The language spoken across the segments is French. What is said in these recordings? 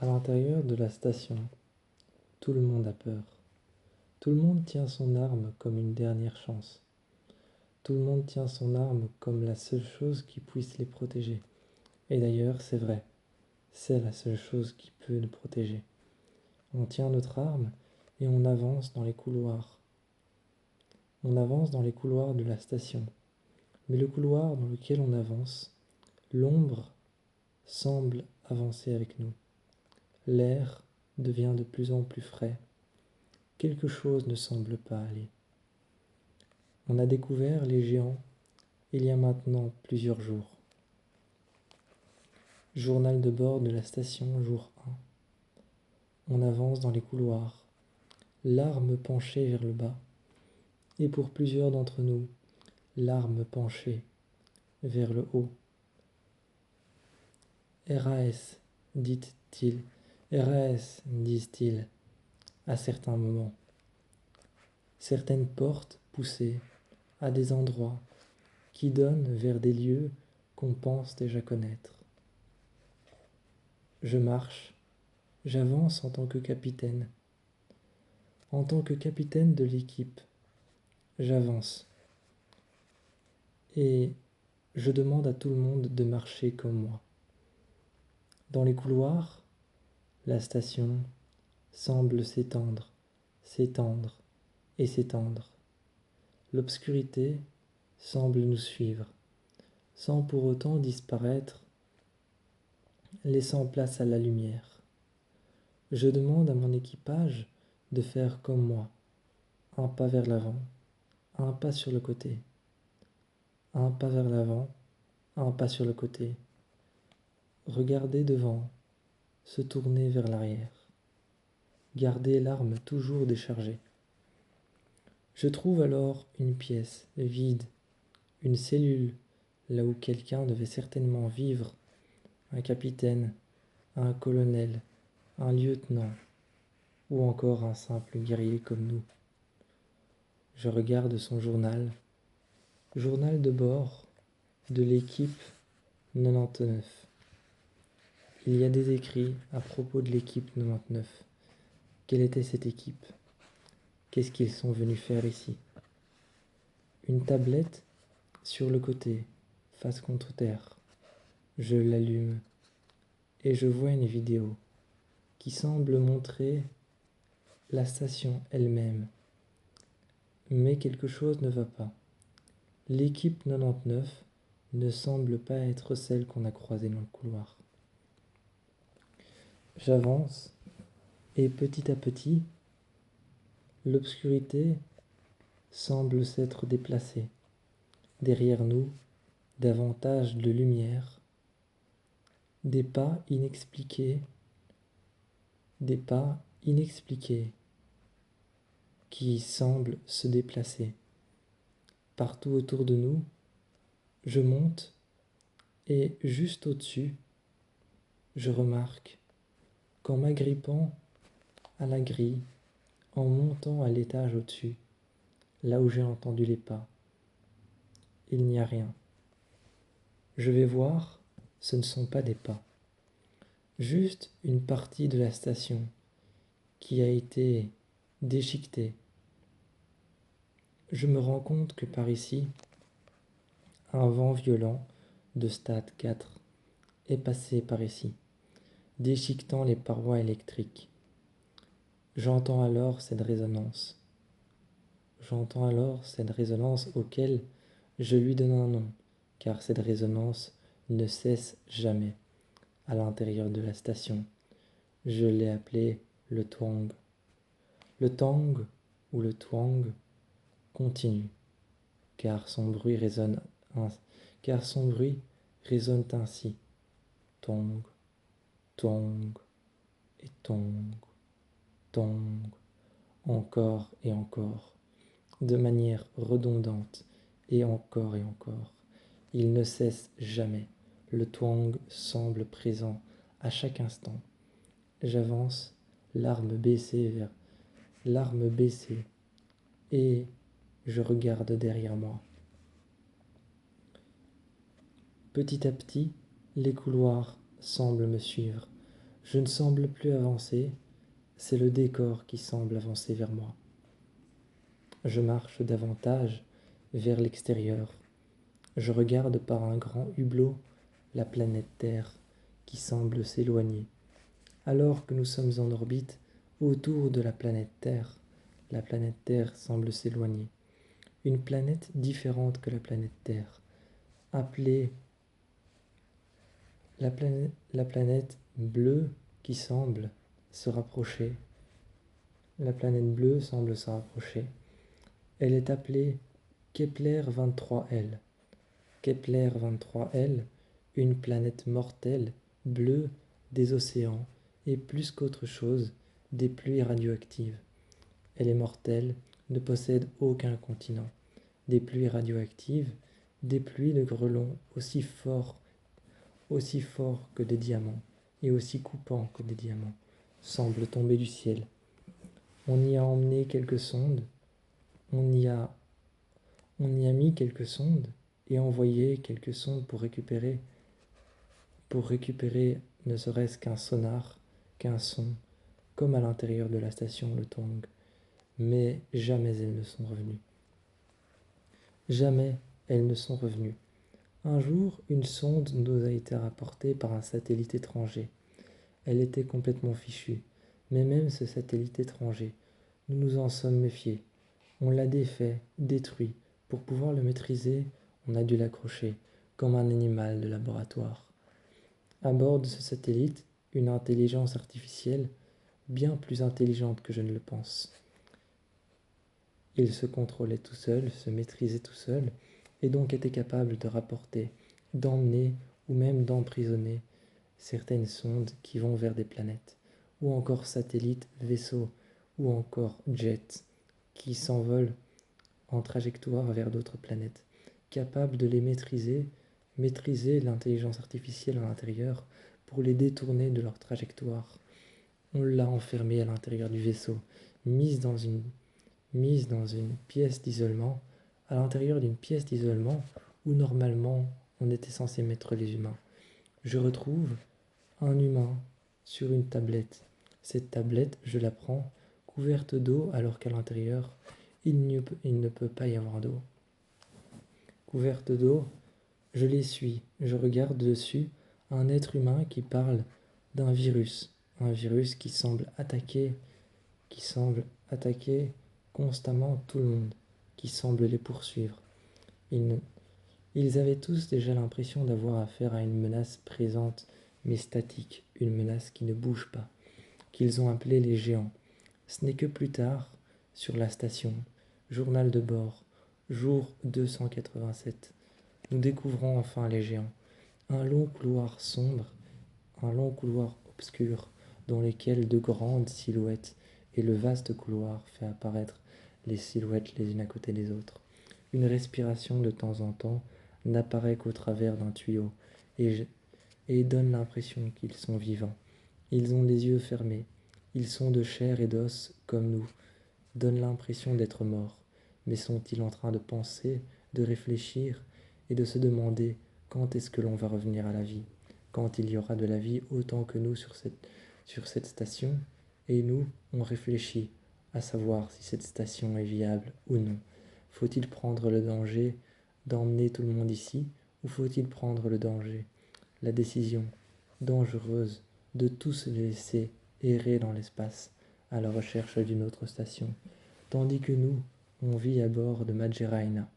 À l'intérieur de la station, tout le monde a peur. Tout le monde tient son arme comme une dernière chance. Tout le monde tient son arme comme la seule chose qui puisse les protéger. Et d'ailleurs, c'est vrai, c'est la seule chose qui peut nous protéger. On tient notre arme et on avance dans les couloirs. On avance dans les couloirs de la station. Mais le couloir dans lequel on avance, l'ombre semble avancer avec nous. L'air devient de plus en plus frais. Quelque chose ne semble pas aller. On a découvert les géants il y a maintenant plusieurs jours. Journal de bord de la station, jour 1. On avance dans les couloirs, l'arme penchée vers le bas, et pour plusieurs d'entre nous, l'arme penchée vers le haut. RAS, dit-il, RAS, disent-ils, à certains moments. Certaines portes poussées à des endroits qui donnent vers des lieux qu'on pense déjà connaître. Je marche, j'avance en tant que capitaine. En tant que capitaine de l'équipe, j'avance. Et je demande à tout le monde de marcher comme moi. Dans les couloirs, la station semble s'étendre, s'étendre et s'étendre. L'obscurité semble nous suivre, sans pour autant disparaître, laissant place à la lumière. Je demande à mon équipage de faire comme moi, un pas vers l'avant, un pas sur le côté, un pas vers l'avant, un pas sur le côté. Regarder devant, se tourner vers l'arrière. Garder l'arme toujours déchargée. Je trouve alors une pièce vide, une cellule, là où quelqu'un devait certainement vivre, un capitaine, un colonel, un lieutenant, ou encore un simple guerrier comme nous. Je regarde son journal de bord de l'équipe 99. Il y a des écrits à propos de l'équipe 99. Quelle était cette équipe? Qu'est-ce qu'ils sont venus faire ici? Une tablette sur le côté, face contre terre. Je l'allume et je vois une vidéo qui semble montrer la station elle-même. Mais quelque chose ne va pas. L'équipe 99 ne semble pas être celle qu'on a croisée dans le couloir. J'avance et petit à petit, l'obscurité semble s'être déplacée. Derrière nous, davantage de lumière, des pas inexpliqués qui semblent se déplacer. Partout autour de nous, je monte et juste au-dessus, je remarque qu'en m'agrippant à la grille, en montant à l'étage au-dessus, là où j'ai entendu les pas, il n'y a rien. Je vais voir, ce ne sont pas des pas. Juste une partie de la station qui a été déchiquetée. Je me rends compte que par ici, un vent violent de stade 4 est passé par ici, déchiquetant les parois électriques. J'entends alors cette résonance. Auquel je lui donne un nom, car cette résonance ne cesse jamais à l'intérieur de la station. Je l'ai appelé le twang. Le tang ou le twang continue, car son bruit résonne ainsi. Tong, tong et tong, tong, encore et encore, de manière redondante, et encore et encore. Il ne cesse jamais. Le twang semble présent à chaque instant. J'avance, l'arme baissée, et je regarde derrière moi. Petit à petit, les couloirs semblent me suivre. Je ne semble plus avancer, c'est le décor qui semble avancer vers moi. Je marche davantage vers l'extérieur. Je regarde par un grand hublot la planète Terre qui semble s'éloigner. Alors que nous sommes en orbite autour de la planète Terre semble s'éloigner. Une planète différente que la planète Terre, appelée la planète bleue qui semble se rapprocher. La planète bleue semble se rapprocher. Elle est appelée Kepler 23L. Kepler 23L, une planète mortelle, bleue des océans et plus qu'autre chose, des pluies radioactives. Elle est mortelle, ne possède aucun continent. Des pluies radioactives, des pluies de grêlons aussi forts que des diamants et aussi coupants que des diamants, semblent tomber du ciel. On y a emmené quelques sondes, on y a mis quelques sondes et envoyé quelques sondes pour récupérer ne serait-ce qu'un sonar, qu'un son, comme à l'intérieur de la station Le Tong. Mais jamais elles ne sont revenues. Jamais elles ne sont revenues. Un jour, une sonde nous a été rapportée par un satellite étranger. Elle était complètement fichue. Mais même ce satellite étranger, nous nous en sommes méfiés. On l'a défait, détruit. Pour pouvoir le maîtriser, on a dû l'accrocher, comme un animal de laboratoire. À bord de ce satellite, une intelligence artificielle, bien plus intelligente que je ne le pense. Il se contrôlait tout seul, se maîtrisait tout seul, et donc était capable de rapporter, d'emmener ou même d'emprisonner certaines sondes qui vont vers des planètes, ou encore satellites, vaisseaux, ou encore jets qui s'envolent en trajectoire vers d'autres planètes, capable de les maîtriser l'intelligence artificielle à l'intérieur pour les détourner de leur trajectoire. On l'a enfermée à l'intérieur du vaisseau, mise dans une pièce d'isolement, à l'intérieur d'une pièce d'isolement où normalement on était censé mettre les humains. Je retrouve un humain sur une tablette. Cette tablette, je la prends, couverte d'eau alors qu'à l'intérieur, il ne peut pas y avoir d'eau. Couverte d'eau, je l'essuie, je regarde dessus un être humain qui parle d'un virus. Un virus qui semble attaquer constamment tout le monde, qui semble les poursuivre. Ils avaient tous déjà l'impression d'avoir affaire à une menace présente mais statique, une menace qui ne bouge pas, qu'ils ont appelée les géants. Ce n'est que plus tard, sur la station, journal de bord, jour 287, nous découvrons enfin les géants. Un long couloir sombre, un long couloir obscur, dans lequel de grandes silhouettes, et le vaste couloir fait apparaître les silhouettes les unes à côté des autres. Une respiration de temps en temps n'apparaît qu'au travers d'un tuyau, et donne l'impression qu'ils sont vivants. Ils ont les yeux fermés, ils sont de chair et d'os comme nous, donnent l'impression d'être morts. Mais sont-ils en train de penser, de réfléchir et de se demander quand est-ce que l'on va revenir à la vie? Quand il y aura de la vie autant que nous sur cette station? Et nous, on réfléchit à savoir si cette station est viable ou non. Faut-il prendre le danger d'emmener tout le monde ici ou faut-il prendre le danger, la décision dangereuse de tous les laisser errer dans l'espace à la recherche d'une autre station, tandis que nous, on vit à bord de Mageraina.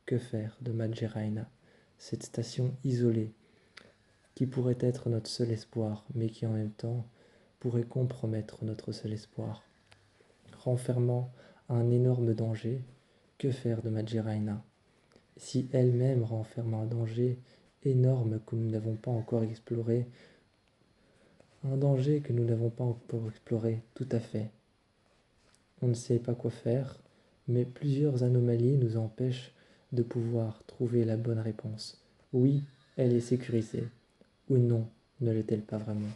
Que faire de Mageraina, cette station isolée, qui pourrait être notre seul espoir, mais qui en même temps pourrait compromettre notre seul espoir, renfermant un énorme danger? Que faire de Mageraina, si elle-même renferme un danger énorme que nous n'avons pas encore exploré? Un danger que nous n'avons pas encore exploré, tout à fait. On ne sait pas quoi faire, mais plusieurs anomalies nous empêchent de pouvoir trouver la bonne réponse. Oui, elle est sécurisée, ou non, ne l'est-elle pas vraiment?